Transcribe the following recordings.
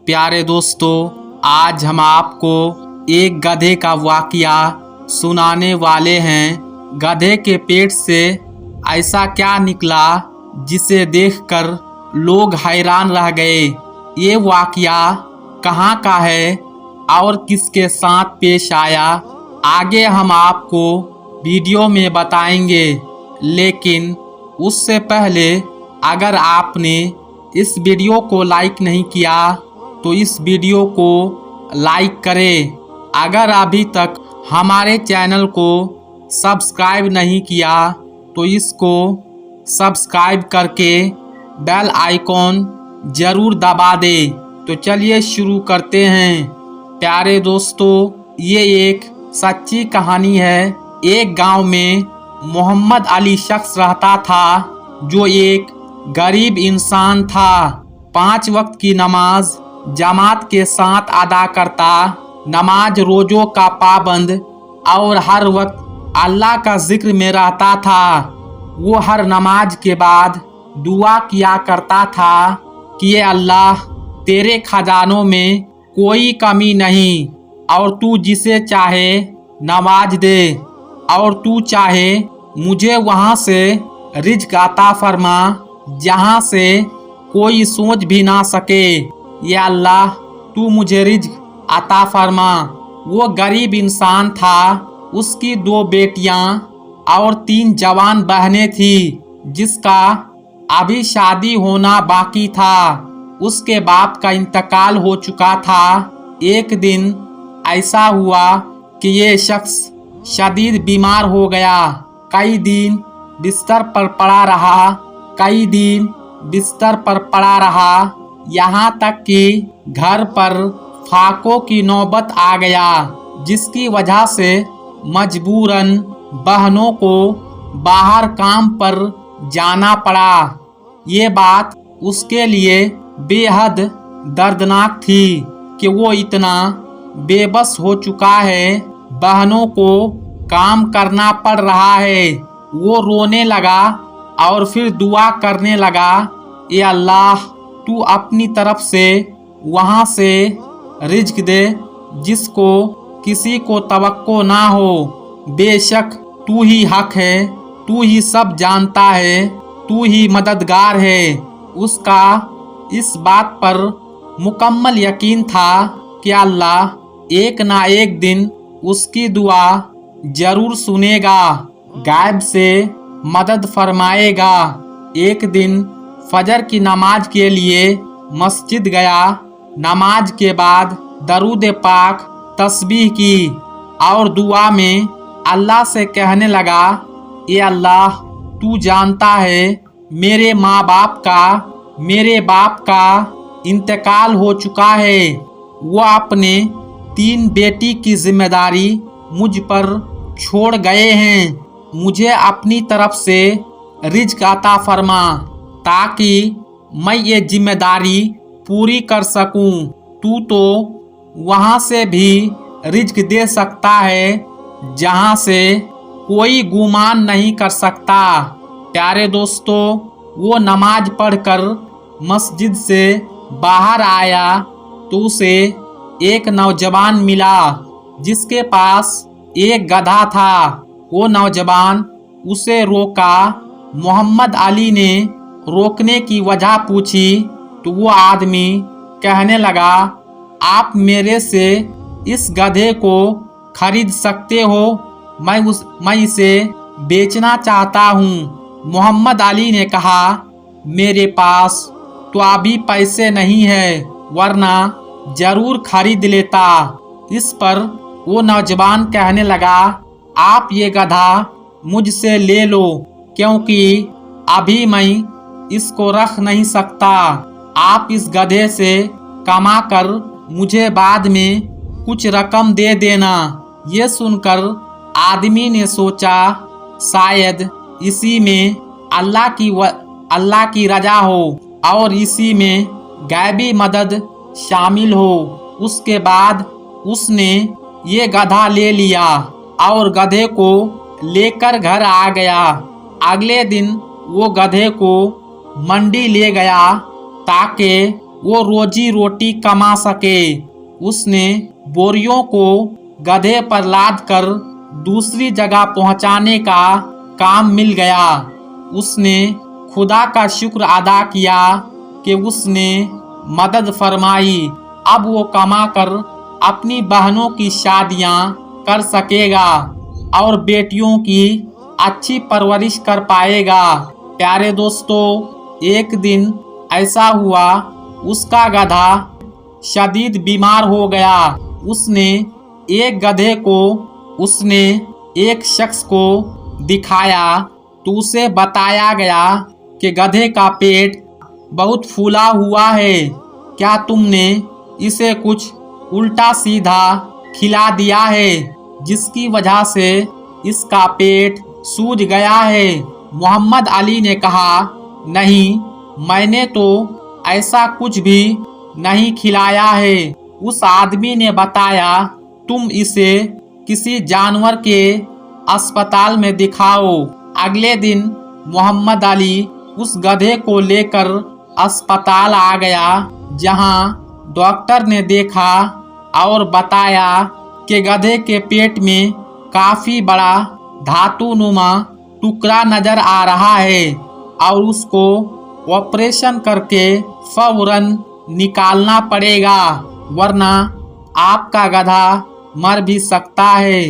प्यारे दोस्तों, आज हम आपको एक गधे का वाकया सुनाने वाले हैं। गधे के पेट से ऐसा क्या निकला जिसे देखकर लोग हैरान रह गए। ये वाकया कहाँ का है और किसके साथ पेश आया, आगे हम आपको वीडियो में बताएंगे। लेकिन उससे पहले अगर आपने इस वीडियो को लाइक नहीं किया तो इस वीडियो को लाइक करें। अगर अभी तक हमारे चैनल को सब्सक्राइब नहीं किया तो इसको सब्सक्राइब करके बेल आइकॉन ज़रूर दबा दें। तो चलिए शुरू करते हैं। प्यारे दोस्तों, ये एक सच्ची कहानी है। एक गांव में मोहम्मद अली शख्स रहता था जो एक गरीब इंसान था। 5 वक्त की नमाज जमात के साथ अदा करता, नमाज रोज़ों का पाबंद और हर वक्त अल्लाह का जिक्र में रहता था। वो हर नमाज के बाद दुआ किया करता था कि ये अल्लाह, तेरे खजानों में कोई कमी नहीं और तू जिसे चाहे नवाज दे और तू चाहे मुझे वहाँ से रिज़्क़ अता फरमा जहाँ से कोई सोच भी ना सके। या अल्लाह, तू मुझे रिज़्क़ अता फरमा। वो गरीब इंसान था। उसकी 2 बेटियां और 3 जवान बहनें थी जिसका अभी शादी होना बाकी था। उसके बाप का इंतकाल हो चुका था। एक दिन ऐसा हुआ कि ये शख्स शदीद बीमार हो गया। कई दिन बिस्तर पर पड़ा रहा, यहाँ तक कि घर पर फाकों की नौबत आ गया, जिसकी वजह से मजबूरन बहनों को बाहर काम पर जाना पड़ा। ये बात उसके लिए बेहद दर्दनाक थी कि वो इतना बेबस हो चुका है, बहनों को काम करना पड़ रहा है। वो रोने लगा और फिर दुआ करने लगा, ये अल्लाह, तू अपनी तरफ से वहाँ से रिज़्क़ दे जिसको किसी को तवक्को ना हो। बेशक तू ही हक है, तू ही सब जानता है, तू ही मददगार है। उसका इस बात पर मुकम्मल यकीन था कि अल्लाह एक ना एक दिन उसकी दुआ जरूर सुनेगा, गायब से मदद फरमाएगा। एक दिन फजर की नमाज के लिए मस्जिद गया। नमाज के बाद दरूद पाक तस्बीह की और दुआ में अल्लाह से कहने लगा, ये अल्लाह, तू जानता है मेरे मेरे बाप का इंतकाल हो चुका है। वो अपने 3 बेटी की जिम्मेदारी मुझ पर छोड़ गए हैं। मुझे अपनी तरफ से रिज़्क़ अता फरमा ताकि मैं ये जिम्मेदारी पूरी कर सकूं। तू तो वहाँ से भी रिज़्क़ दे सकता है जहाँ से कोई गुमान नहीं कर सकता। प्यारे दोस्तों, वो नमाज पढ़कर मस्जिद से बाहर आया तो उसे एक नौजवान मिला जिसके पास एक गधा था। वो नौजवान उसे रोका। मोहम्मद अली ने रोकने की वजह पूछी तो वो आदमी कहने लगा, आप मेरे से इस गधे को खरीद सकते हो, मैं इसे बेचना चाहता हूँ। मोहम्मद अली ने कहा, मेरे पास तो अभी पैसे नहीं है, वरना जरूर खरीद लेता। इस पर वो नौजवान कहने लगा, आप ये गधा मुझसे ले लो, क्योंकि अभी मैं इसको रख नहीं सकता। आप इस गधे से कमाकर मुझे बाद में कुछ रकम दे देना। ये सुनकर आदमी ने सोचा, शायद इसी में अल्लाह की रजा हो और इसी में गैबी मदद शामिल हो। उसके बाद उसने ये गधा ले लिया और गधे को लेकर घर आ गया। अगले दिन वो गधे को मंडी ले गया ताकि वो रोजी रोटी कमा सके। उसने बोरियों को गधे पर लाद कर दूसरी जगह पहुंचाने का काम मिल गया। उसने खुदा का शुक्र अदा किया कि उसने मदद फरमाई। अब वो कमा कर अपनी बहनों की शादियां कर सकेगा और बेटियों की अच्छी परवरिश कर पाएगा। प्यारे दोस्तों, एक दिन ऐसा हुआ, उसका गधा शदीद बीमार हो गया। उसने एक शख्स को दिखाया तो उसे बताया गया कि गधे का पेट बहुत फूला हुआ है। क्या तुमने इसे कुछ उल्टा सीधा खिला दिया है जिसकी वजह से इसका पेट सूज गया है? मोहम्मद अली ने कहा, नहीं, मैंने तो ऐसा कुछ भी नहीं खिलाया है। उस आदमी ने बताया, तुम इसे किसी जानवर के अस्पताल में दिखाओ। अगले दिन मोहम्मद अली उस गधे को लेकर अस्पताल आ गया, जहां डॉक्टर ने देखा और बताया कि गधे के पेट में काफी बड़ा धातुनुमा टुकड़ा नजर आ रहा है और उसको ऑपरेशन करके फौरन निकालना पड़ेगा, वरना आपका गधा मर भी सकता है।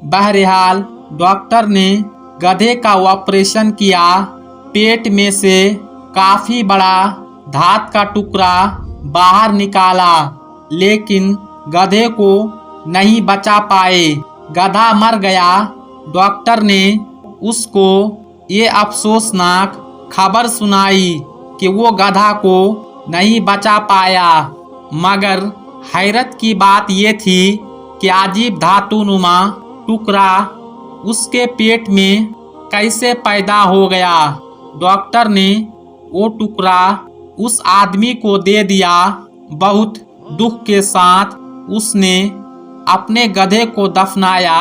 बहरहाल डॉक्टर ने गधे का ऑपरेशन किया। पेट में से काफी बड़ा धात का टुकड़ा बाहर निकाला, लेकिन गधे को नहीं बचा पाए। गधा मर गया। डॉक्टर ने उसको ये अफसोसनाक खबर सुनाई कि वो गधा को नहीं बचा पाया। मगर हैरत की बात ये थी कि अजीब धातुनुमा टुकड़ा उसके पेट में कैसे पैदा हो गया। डॉक्टर ने वो टुकड़ा उस आदमी को दे दिया। बहुत दुख के साथ उसने अपने गधे को दफनाया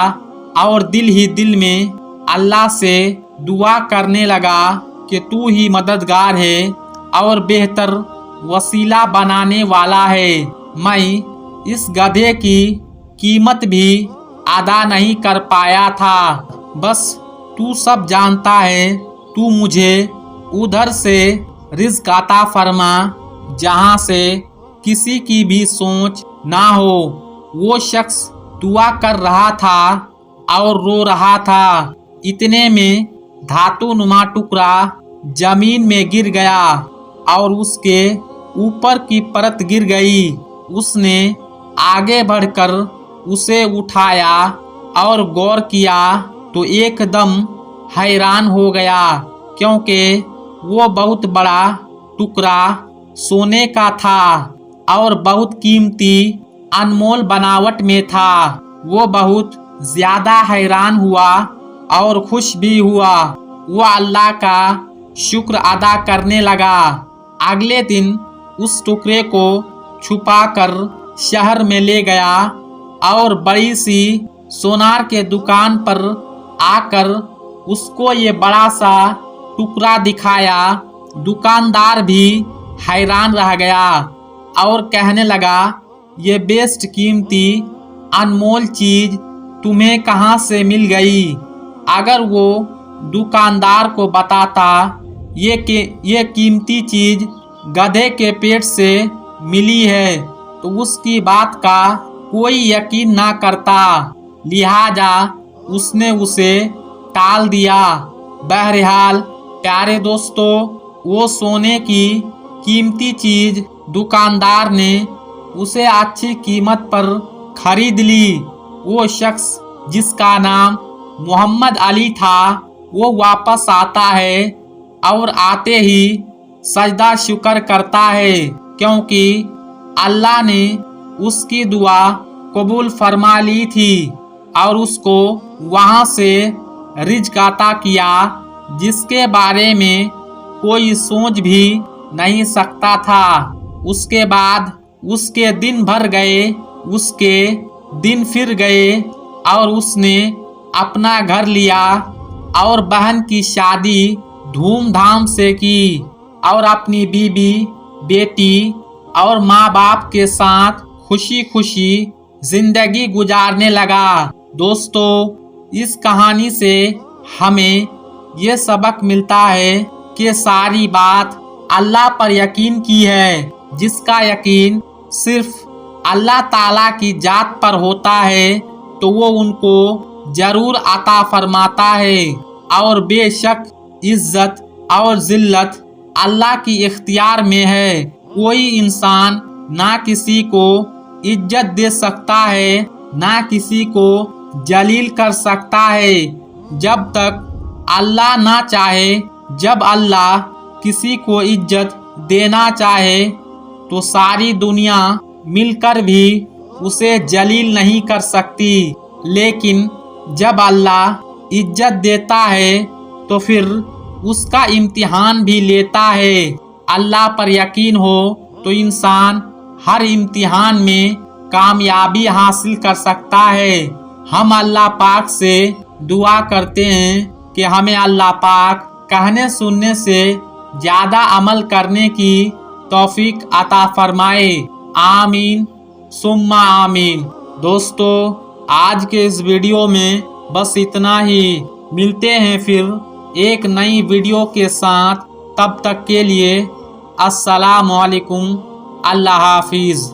और दिल ही दिल में अल्लाह से दुआ करने लगा कि तू ही मददगार है और बेहतर वसीला बनाने वाला है। मैं इस गधे की कीमत भी अदा नहीं कर पाया था। बस तू सब जानता है। तू मुझे उधर से रिज़्क अता फरमा जहाँ से किसी की भी सोच ना हो। वो शख्स दुआ कर रहा था और रो रहा था। इतने में धातुनुमा टुकड़ा जमीन में गिर गया और उसके ऊपर की परत गिर गई। उसने आगे बढ़कर उसे उठाया और गौर किया तो एकदम हैरान हो गया, क्योंकि वो बहुत बड़ा टुकड़ा सोने का था और बहुत कीमती अनमोल बनावट में था। वो बहुत ज्यादा हैरान हुआ और खुश भी हुआ। वो अल्लाह का शुक्र अदा करने लगा। अगले दिन उस टुकड़े को छुपाकर शहर में ले गया और बड़ी सी सोनार के दुकान पर आकर उसको ये बड़ा सा टुकड़ा दिखाया। दुकानदार भी हैरान रह गया और कहने लगा, ये बेस्ट कीमती अनमोल चीज तुम्हें कहाँ से मिल गई? अगर वो दुकानदार को बताता ये कीमती चीज गधे के पेट से मिली है तो उसकी बात का कोई यकीन ना करता, लिहाजा उसने उसे टाल दिया। बहरहाल प्यारे दोस्तों, वो सोने की कीमती चीज दुकानदार ने उसे अच्छी कीमत पर खरीद ली। वो शख्स जिसका नाम मोहम्मद अली था, वो वापस आता है और आते ही सजदा शुक्र करता है, क्योंकि अल्लाह ने उसकी दुआ कबूल फरमा ली थी और उसको वहां से रिज़्क अता किया जिसके बारे में कोई सोच भी नहीं सकता था। उसके बाद उसके दिन भर गए, उसके दिन फिर गए और उसने अपना घर लिया और बहन की शादी धूमधाम से की और अपनी बीबी, बेटी और माँ बाप के साथ खुशी खुशी जिंदगी गुजारने लगा। दोस्तों, इस कहानी से हमें ये सबक मिलता है कि सारी बात अल्लाह पर यकीन की है। जिसका यकीन सिर्फ अल्लाह ताला की जात पर होता है तो वो उनको जरूर अता फरमाता है। और बेशक इज्जत और जिल्लत अल्लाह की इख्तियार में है। कोई इंसान ना किसी को इज्जत दे सकता है, ना किसी को जलील कर सकता है जब तक अल्लाह ना चाहे। जब अल्लाह किसी को इज्जत देना चाहे तो सारी दुनिया मिलकर भी उसे जलील नहीं कर सकती। लेकिन जब अल्लाह इज्जत देता है तो फिर उसका इम्तिहान भी लेता है। अल्लाह पर यकीन हो तो इंसान हर इम्तिहान में कामयाबी हासिल कर सकता है। हम अल्लाह पाक से दुआ करते हैं कि हमें अल्लाह पाक कहने सुनने से ज़्यादा अमल करने की तौफीक अता फरमाए। आमीन सुम्मा आमीन। दोस्तों, आज के इस वीडियो में बस इतना ही। मिलते हैं फिर एक नई वीडियो के साथ। तब तक के लिए अस्सलाम वालेकुम। अल्लाह हाफिज़।